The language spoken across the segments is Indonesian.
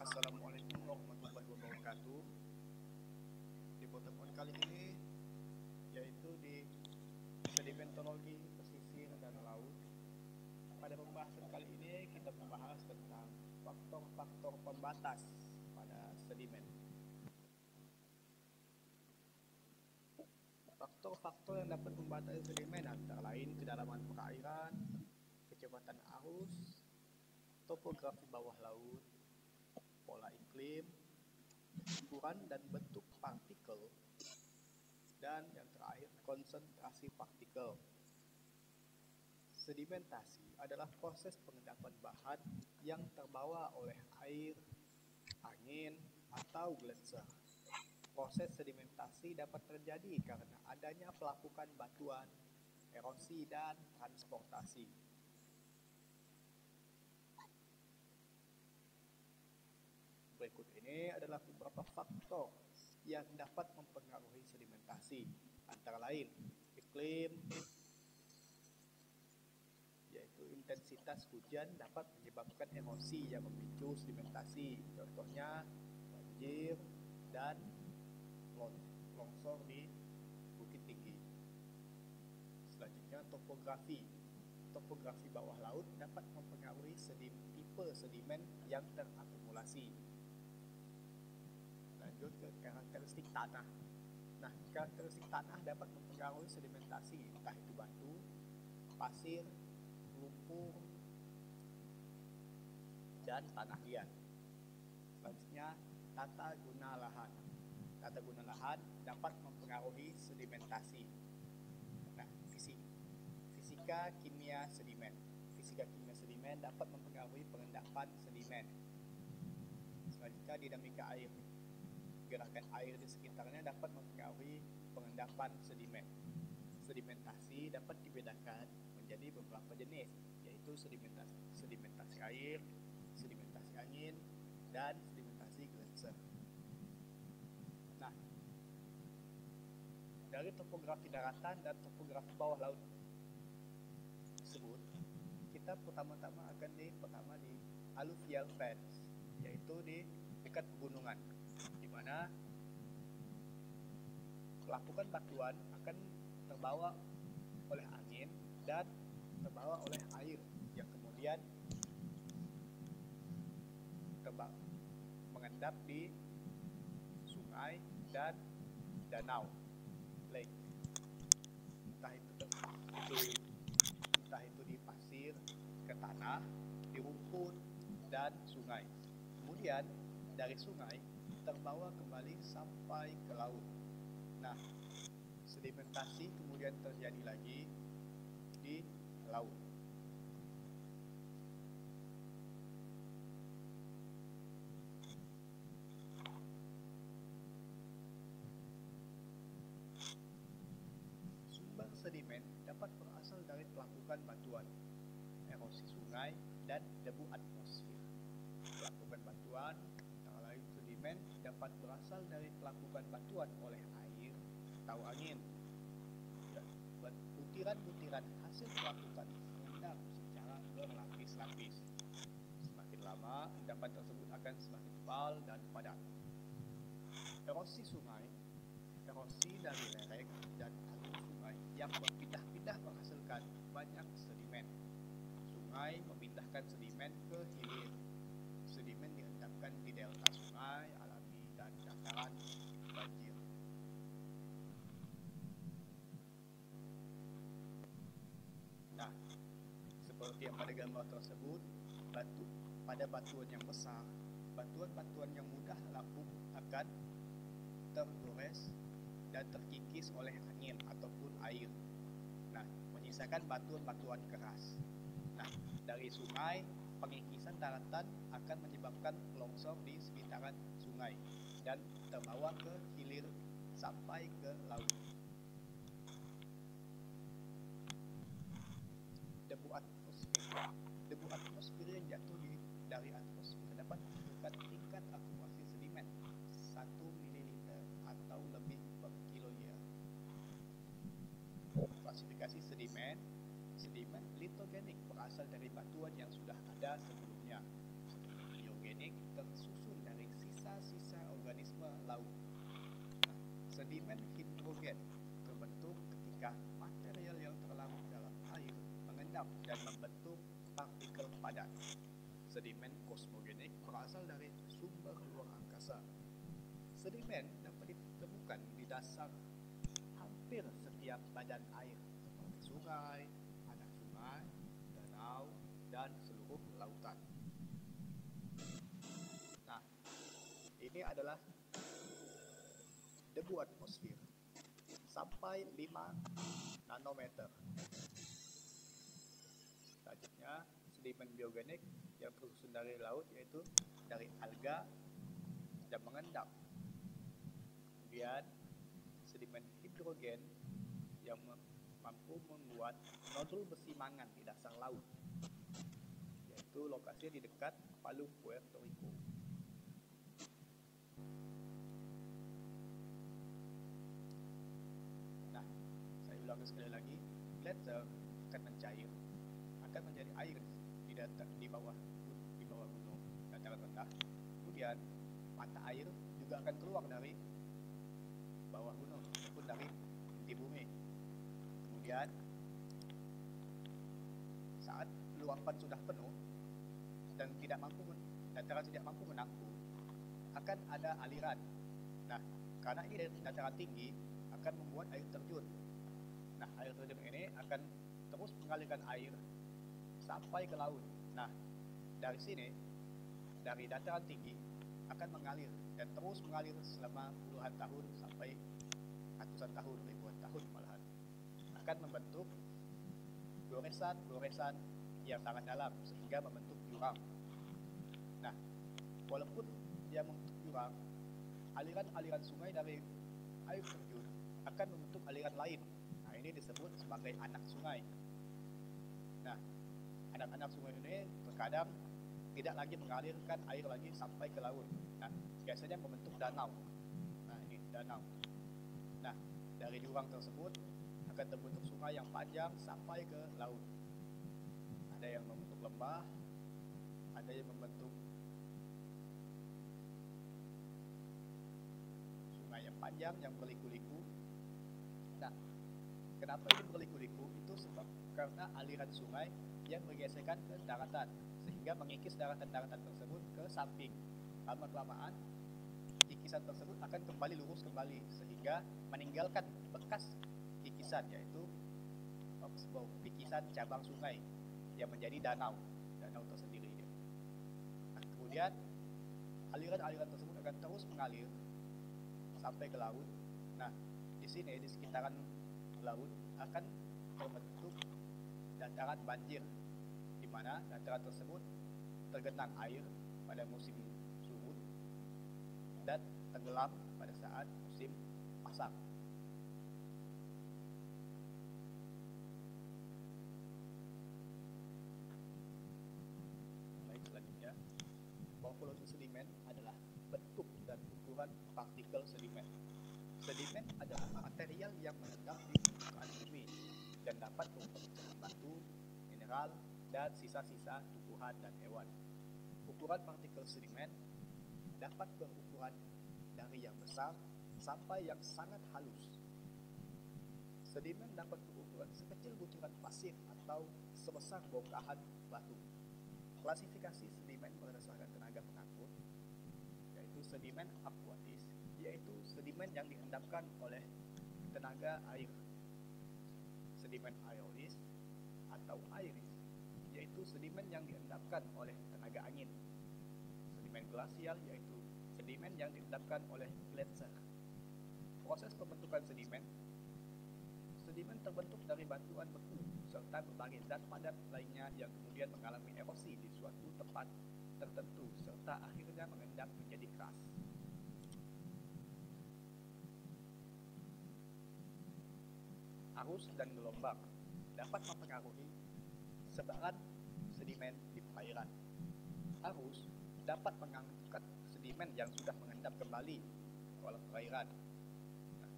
Assalamualaikum warahmatullahi wabarakatuh. Di pertemuan kali ini yaitu di sedimentologi pesisir dan laut. Pada pembahasan kali ini kita membahas tentang faktor-faktor pembatas pada sedimen. Faktor-faktor yang dapat membatasi sedimen antara lain kedalaman perairan, kecepatan arus, topografi bawah laut, pola iklim, ukuran dan bentuk partikel, dan yang terakhir konsentrasi partikel. Sedimentasi adalah proses pengendapan bahan yang terbawa oleh air, angin, atau gletser. Proses sedimentasi dapat terjadi karena adanya pelapukan batuan, erosi, dan transportasi. Berikut ini adalah beberapa faktor yang dapat mempengaruhi sedimentasi, antara lain iklim, yaitu intensitas hujan dapat menyebabkan erosi yang memicu sedimentasi, contohnya banjir dan longsor di bukit tinggi. Selanjutnya topografi. Topografi bawah laut dapat mempengaruhi tipe sedimen yang terakumulasi. Lanjut ke karakteristik tanah. Nah, karakteristik tanah dapat mempengaruhi sedimentasi, entah itu batu, pasir, lumpur, dan tanah liat. Selanjutnya, tata guna lahan. Tata guna lahan dapat mempengaruhi sedimentasi. Nah, fisika kimia sedimen. Fisika kimia sedimen dapat mempengaruhi pengendapan sedimen. Selanjutnya, dinamika air. Gerakan air di sekitarnya dapat mempengaruhi pengendapan sedimen. Sedimentasi dapat dibedakan menjadi beberapa jenis, yaitu sedimentasi air, sedimentasi angin, dan sedimentasi gletser. Nah, dari topografi daratan dan topografi bawah laut tersebut, kita pertama-tama akan di alluvial plains, yaitu di dekat pegunungan, di mana pelapukan batuan akan terbawa oleh angin dan terbawa oleh air yang kemudian mengendap di sungai dan danau, lake, entah itu di pasir, ke tanah, di rumput, dan sungai. Kemudian dari sungai terbawa kembali sampai ke laut. Nah, sedimentasi kemudian terjadi lagi di laut. Sumber sedimen dapat berasal dari pelapukan batuan, erosi sungai, dan debu atmosfer. Pelapukan batuan, antara lain sedimen, dapat berasal dari pelapukan batuan oleh air atau angin. Butiran-butiran hasil pelapukan mengendap secara berlapis-lapis. Semakin lama, endapan tersebut akan semakin tebal dan padat. Erosi sungai, erosi dari lereng dan alur sungai yang berpindah-pindah menghasilkan banyak sedimen. Sungai memindahkan sedimen ke hilir. Sedimen diendapkan di delta sungai alami dan dataran banjir. Nah, seperti yang pada gambar tersebut, pada batuan yang besar, batuan-batuan yang mudah lapuk akan tergores dan terkikis oleh angin ataupun air. Nah, menyisakan batuan-batuan keras. Nah, dari sungai, pengikisan daratan akan menyebabkan longsor di sekitaran sungai dan terbawa ke hilir sampai ke laut. Debu atmosfer. Debu atmosfer yang jatuh dari atmosfer dapat menunjukkan tingkat akumulasi sedimen 1 ml atau lebih per kiloyear. Klasifikasi sedimen litogenik berasal dari batuan yang sudah ada sebelumnya. Biogenik tersusun dari sisa-sisa organisme laut. Nah, sedimen hidrogen terbentuk ketika material yang terlarut dalam air mengendap dan membentuk partikel padat. Sedimen kosmogenik berasal dari sumber luar angkasa. Sedimen dapat ditemukan di dasar hampir setiap badan air seperti sungai, anak sungai, danau, dan seluruh lautan. Nah, ini adalah debu atmosfer sampai 5 nanometer. Selanjutnya, sedimen biogenik yang tersusun dari laut yaitu dari alga dan mengendap. Kemudian sedimen hidrogen yang mampu membuat nodul besi mangan di dasar laut, yaitu lokasinya di dekat Palu, Puerto Rico. Nah, saya ulangi sekali lagi, gletser akan mencair, akan menjadi air di bawah gunung dataran rendah. Kemudian mata air juga akan keluar dari bawah gunung ataupun dari inti bumi. Kemudian saat luapan sudah penuh dan dataran tidak mampu menampung, akan ada aliran. Nah, karena ini dari dataran tinggi akan membuat air terjun. Nah, air terjun ini akan terus mengalirkan air sampai ke laut. Nah, dari sini, dari dataran tinggi akan mengalir dan terus mengalir selama puluhan tahun sampai ratusan tahun, ribuan tahun malahan, akan membentuk goresan yang sangat dalam sehingga membentuk jurang. Nah, walaupun dia membentuk jurang, aliran-aliran sungai dari air terjun akan membentuk aliran lain. Nah, ini disebut sebagai anak sungai. Nah, anak-anak sungai ini terkadang tidak lagi mengalirkan air lagi sampai ke laut. Nah, biasanya membentuk danau. Nah, ini danau. Nah, dari jurang tersebut akan terbentuk sungai yang panjang sampai ke laut. Ada yang membentuk lembah, ada yang membentuk sungai yang panjang yang berliku-liku. Nah, kenapa ini berliku-liku? Itu sebab karena aliran sungai yang bergesekan ke daratan sehingga mengikis daratan-daratan tersebut ke samping. Lama-kelamaan kikisan tersebut akan kembali lurus kembali sehingga meninggalkan bekas kikisan, yaitu kikisan cabang sungai yang menjadi danau tersendiri. Nah, kemudian aliran-aliran tersebut akan terus mengalir sampai ke laut. Nah, di sini di sekitaran laut akan terbentuk dataran banjir, di mana dataran tersebut tergenang air pada musim surut dan tenggelam pada saat musim pasang. Baik, selanjutnya, morfologi sedimen adalah bentuk dan ukuran partikel sedimen. Sedimen adalah material yang mengendap di permukaan bumi dan dapat berupa pecahan batu, mineral, dan sisa-sisa tumbuhan dan hewan. Ukuran partikel sedimen dapat berukuran dari yang besar sampai yang sangat halus. Sedimen dapat berukuran sekecil butiran pasir atau sebesar bongkahan batu. Klasifikasi sedimen berdasarkan tenaga pengangkut, yaitu sedimen akuatis, yaitu sedimen yang diendapkan oleh tenaga air. Sedimen aerolis atau airis, yaitu sedimen yang diendapkan oleh tenaga angin. Sedimen glasial, yaitu sedimen yang diendapkan oleh gletser. Proses pembentukan sedimen terbentuk dari batuan beku serta berbagai zat padat lainnya yang kemudian mengalami erosi di suatu tempat tertentu serta akhirnya mengendap menjadi keras. Arus dan gelombang dapat mempengaruhi sebaran sedimen di perairan. Arus dapat mengangkat sedimen yang sudah mengendap kembali ke kolam perairan.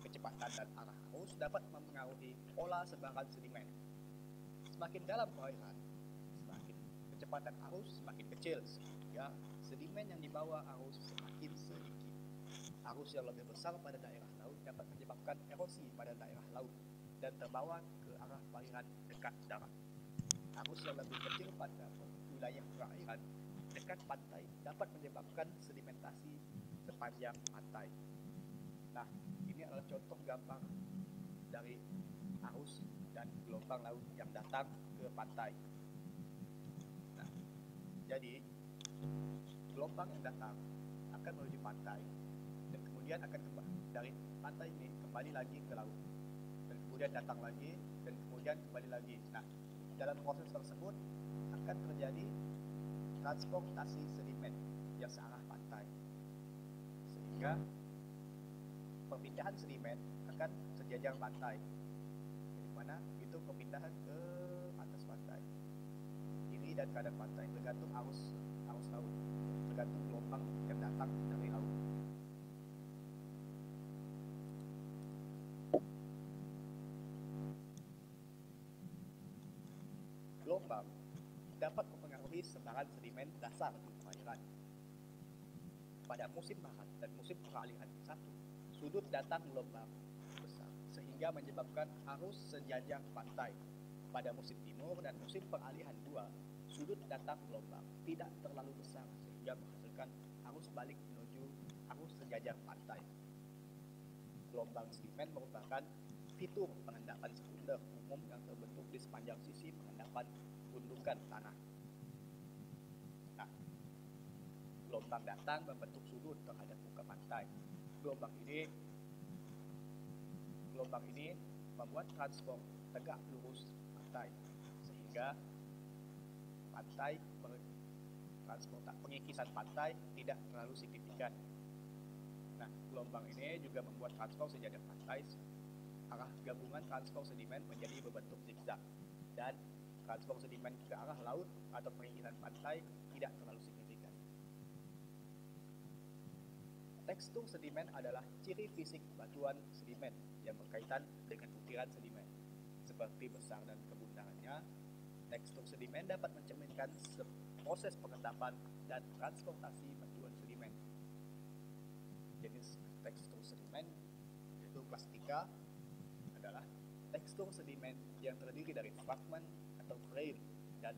Kecepatan dan arah arus dapat mempengaruhi pola sebaran sedimen. Semakin dalam perairan, semakin kecepatan arus semakin kecil, sehingga sedimen yang dibawa arus semakin sedikit. Arus yang lebih besar pada daerah laut dapat menyebabkan erosi pada daerah laut dan terbawa ke arah perairan dekat darat. Arus yang lebih kecil pada wilayah perairan dekat pantai dapat menyebabkan sedimentasi sepanjang pantai. Nah, ini adalah contoh gambar dari arus dan gelombang laut yang datang ke pantai. Nah, jadi gelombang yang datang akan menuju pantai dan kemudian akan dari pantai ini kembali lagi ke laut dan kemudian datang lagi dan kemudian kembali lagi. Nah, dalam proses tersebut akan terjadi transportasi sedimen yang searah pantai, sehingga perpindahan sedimen akan sejajar pantai, di mana itu perpindahan ke atas pantai, kiri dan kanan pantai, tergantung arus laut, tergantung gelombang yang datang dari laut. Gelombang dapat mempengaruhi sebaran sedimen dasar di perairan. Pada musim barat dan musim peralihan satu, sudut datang gelombang besar sehingga menyebabkan arus sejajar pantai. Pada musim timur dan musim peralihan dua, sudut datang gelombang tidak terlalu besar sehingga menghasilkan arus balik menuju arus sejajar pantai. Gelombang sedimen merupakan fitur pengendapan sekunder umum yang terbentuk di sepanjang sisi pengendapan gundukan tanah. Nah, gelombang datang membentuk sudut terhadap muka pantai. Gelombang ini membuat transport tegak lurus pantai, sehingga pengikisan pantai tidak terlalu signifikan. Nah, gelombang ini juga membuat transport sejajar pantai arah gabungan transport sedimen menjadi berbentuk zigzag, dan transport sedimen ke arah laut atau pengikisan pantai tidak terlalu signifikan. Tekstur sedimen adalah ciri fisik batuan sedimen yang berkaitan dengan butiran sedimen. Seperti besar dan kebundarannya, tekstur sedimen dapat mencerminkan proses pengendapan dan transportasi batuan sedimen. Jenis tekstur sedimen yaitu plastika adalah tekstur sedimen yang terdiri dari fragmen atau grain dan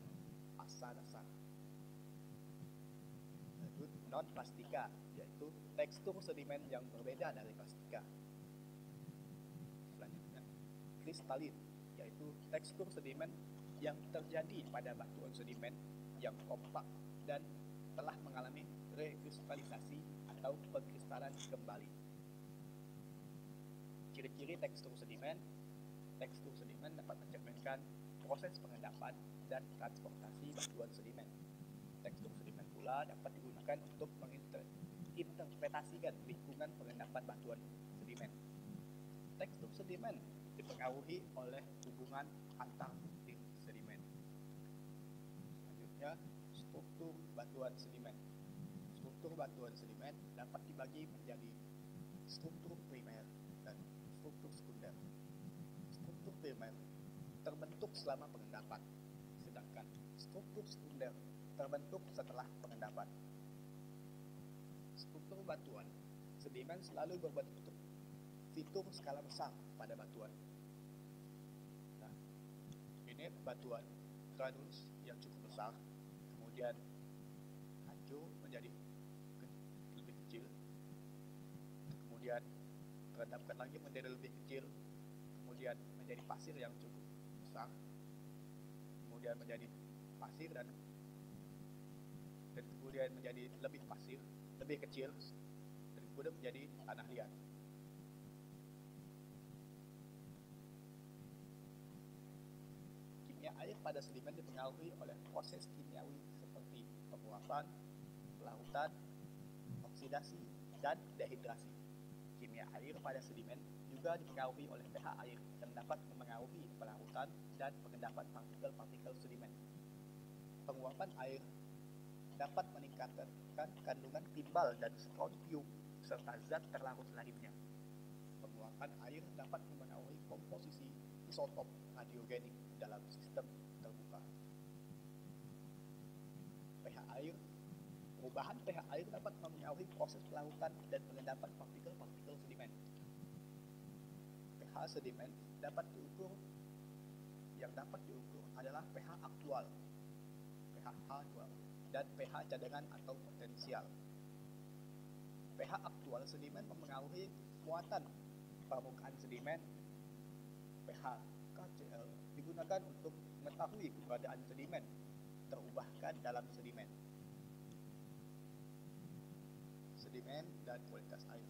massa dasar. Non-plastika yaitu tekstur sedimen yang berbeda dari plastika. Selanjutnya, kristalin yaitu tekstur sedimen yang terjadi pada batuan sedimen yang kompak dan telah mengalami rekristalisasi atau pengkristalan kembali. Ciri-ciri tekstur sedimen dapat mencerminkan proses pengendapan dan transportasi batuan sedimen. Tekstur sedimen pula dapat digunakan untuk menginterpretasikan lingkungan pengendapan batuan sedimen. Tekstur sedimen dipengaruhi oleh hubungan antar butir sedimen. Selanjutnya, struktur batuan sedimen. Struktur batuan sedimen dapat dibagi menjadi struktur primer dan struktur sekunder. Struktur primer terbentuk selama pengendapan, sedangkan struktur sekunder terbentuk setelah pengendapan. Struktur batuan sedimen selalu berbentuk fitur skala besar pada batuan. Nah, ini batuan granulus yang cukup besar, kemudian hancur menjadi lebih kecil, kemudian terendapkan lagi menjadi lebih kecil, kemudian menjadi pasir yang cukup besar, kemudian menjadi pasir dan kemudian menjadi lebih pasir, lebih kecil, dan kemudian menjadi tanah liat. Kimia air pada sedimen dipengaruhi oleh proses kimiawi seperti penguapan, pelautan, oksidasi, dan dehidrasi. Kimia air pada sedimen juga dipengaruhi oleh pH air yang dapat mempengaruhi pelarutan dan pengendapan partikel-partikel sedimen. Penguapan air dapat meningkatkan kandungan timbal dan strontium serta zat terlarut lainnya. Penguapan air dapat mempengaruhi komposisi isotop radiogenik dalam sistem terbuka. pH air Perubahan pH air dapat mempengaruhi proses pelarutan dan pengendapan partikel-partikel sedimen. pH sedimen yang dapat diukur adalah pH aktual, pH H2O, dan pH cadangan atau potensial. pH aktual sedimen mempengaruhi muatan permukaan sedimen. pH KCl digunakan untuk mengetahui keberadaan sedimen terubahkan dalam sedimen. Sedimen dan kualitas air.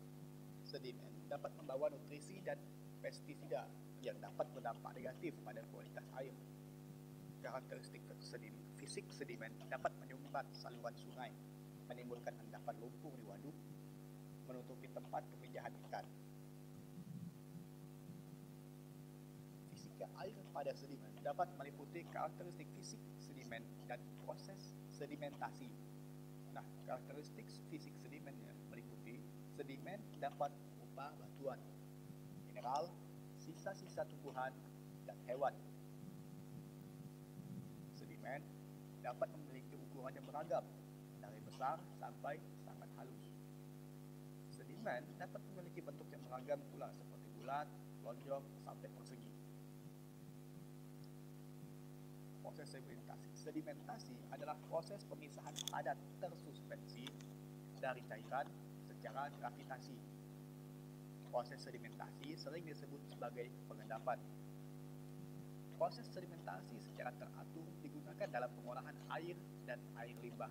Sedimen dapat membawa nutrisi dan pestisida yang dapat berdampak negatif pada kualitas air. Karakteristik fisik sedimen dapat menyumbat saluran sungai, menimbulkan endapan lumpur di waduk, menutupi tempat pemijahan ikan. Fisika air pada sedimen dapat meliputi karakteristik fisik sedimen dan proses sedimentasi. Nah, karakteristik fisik sedimennya meliputi sedimen dapat berupa batuan, mineral, sisa-sisa tumbuhan, dan hewan. Sedimen dapat memiliki ukuran yang beragam, dari besar sampai sangat halus. Sedimen dapat memiliki bentuk yang beragam pula, seperti bulat, lonjong, sampai persegi. Proses sedimentasi. Sedimentasi adalah proses pemisahan padat tersuspensi dari cairan secara gravitasi. Proses sedimentasi sering disebut sebagai pengendapan. Proses sedimentasi secara teratur digunakan dalam pengolahan air dan air limbah.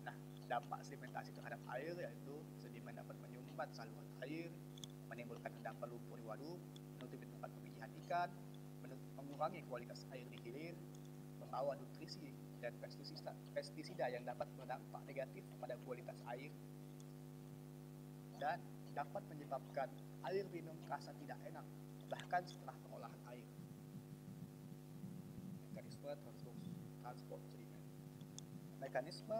Nah, dampak sedimentasi terhadap air yaitu sedimen dapat menyumbat saluran air, menimbulkan endapan lumpur di waduk, menutupi tempat pemijahan ikan, mengurangi kualitas air di hilir, membawa nutrisi dan pestisida yang dapat berdampak negatif pada kualitas air, dan dapat menyebabkan air minum terasa tidak enak, bahkan setelah pengolahan air. Mekanisme transport sedimen. Mekanisme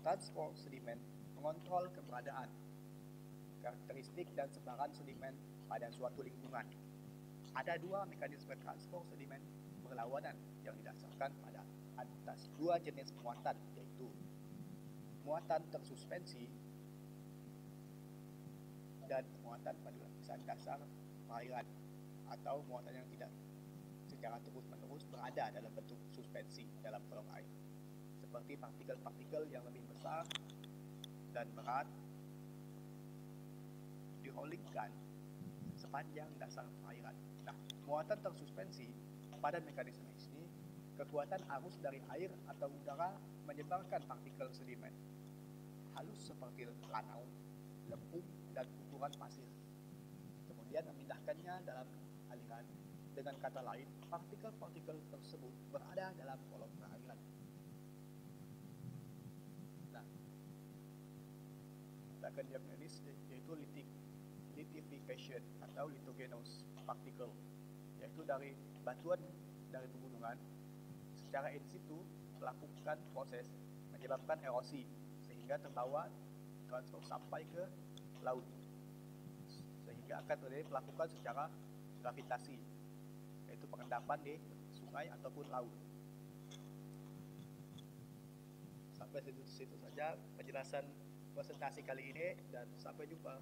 transport sedimen mengontrol keberadaan, karakteristik dan sebaran sedimen pada suatu lingkungan. Ada dua mekanisme transport sedimen berlawanan yang didasarkan pada atas dua jenis muatan, yaitu muatan tersuspensi dan muatan pada lapisan dasar perairan, atau muatan yang tidak secara terus-menerus berada dalam bentuk suspensi dalam kolom air, seperti partikel-partikel yang lebih besar dan berat diholingkan sepanjang dasar perairan. Nah, muatan tersuspensi pada mekanisme ini, kekuatan arus dari air atau udara menyebarkan partikel sedimen halus seperti lanau, lempung, dan ukuran pasir, kemudian memindahkannya dalam aliran. Dengan kata lain, partikel-partikel tersebut berada dalam kolom perairan. Nah, kita akan diagnosis yaitu lithification atau lithogenous particle, yaitu dari batuan dari pegunungan secara in situ melakukan proses menyebabkan erosi sehingga terbawa transfer sampai ke laut, sehingga akan terjadi melakukan secara gravitasi, yaitu pengendapan di sungai ataupun laut. Sampai situ saja penjelasan presentasi kali ini, dan sampai jumpa.